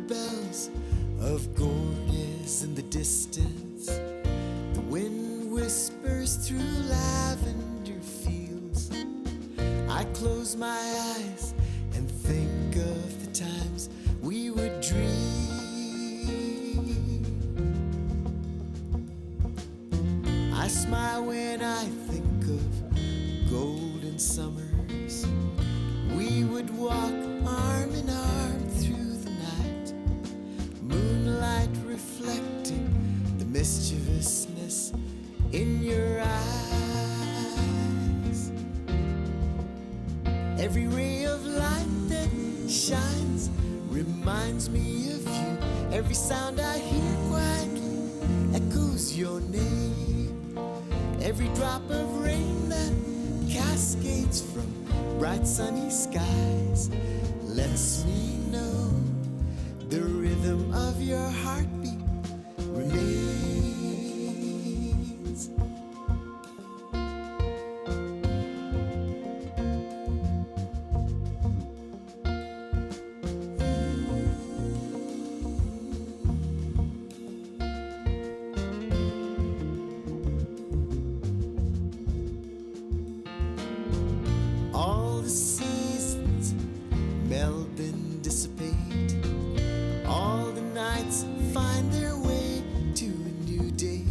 bells of Gorges in the distance. The wind whispers through lavender fields. I close my eyes and think of the times we would dream. I smile when I think of golden summers. We would walk arm in arm through the night, moonlight reflecting the mischievousness in your eyes. Every ray of light that shines reminds me of you. Every sound I hear quietly echoes your name. Every drop of rain that cascades from bright sunny skies lets me know the rhythm of your heartbeat remains. All the seasons meld and dissipate. All the nights find their way to a new day.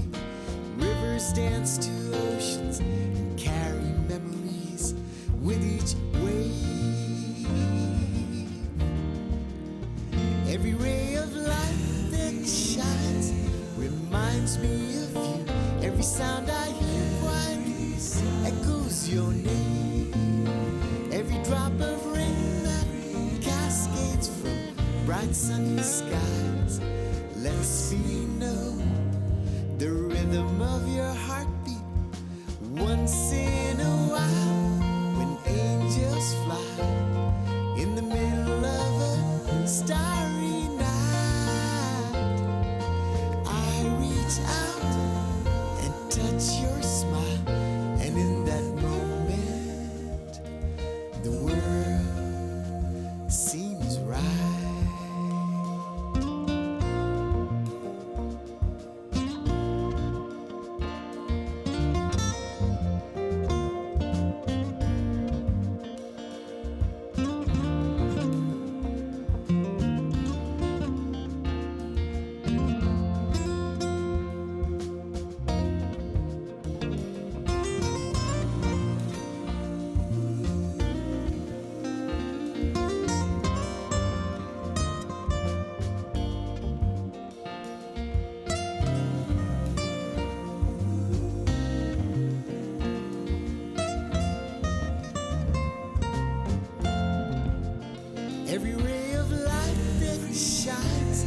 Rivers dance to oceans and carry memories with each wave. Every ray of light that shines reminds me of you. Every sound I hear quietly echoes your name. Every drop of rain that cascades from bright sunny skies lets me know the rhythm of your heartbeat. Once in a while, when angels fly in the middle of a starry night, I reach out and touch your smile, and in that moment the world seems right. Every ray of light that shines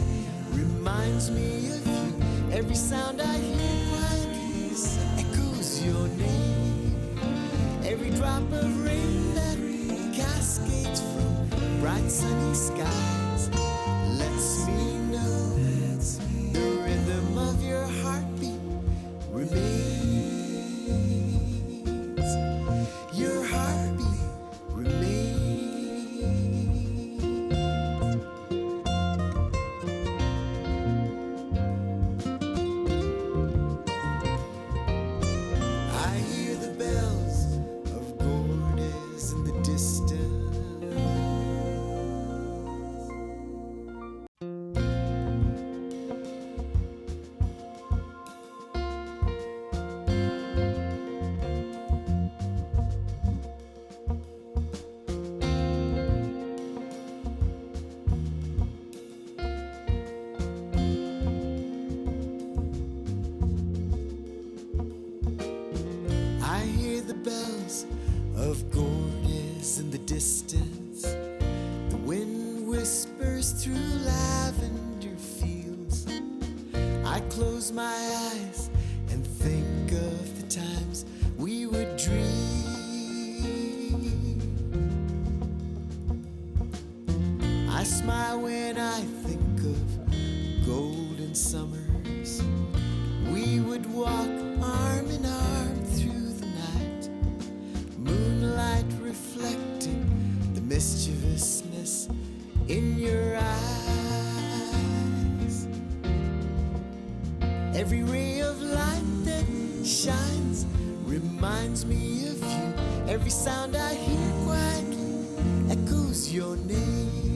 reminds me of you. Every sound I hear quietly echoes your name. Every drop of rain that cascades from bright sunny skies lets me know the rhythm of your heartbeat remains. Your heartbeat remains. I hear the bells of Gorges in the distance. I hear the bells of Gorges in the distance. The wind whispers through lavender fields. I close my eyes and think of the times we would dream. I smile when I think of golden summers. We would walk arm in arm through the night, moonlight reflecting the mischievousness in your eyes. Every ray of light that shines reminds me of you. Every sound I hear quietly echoes your name.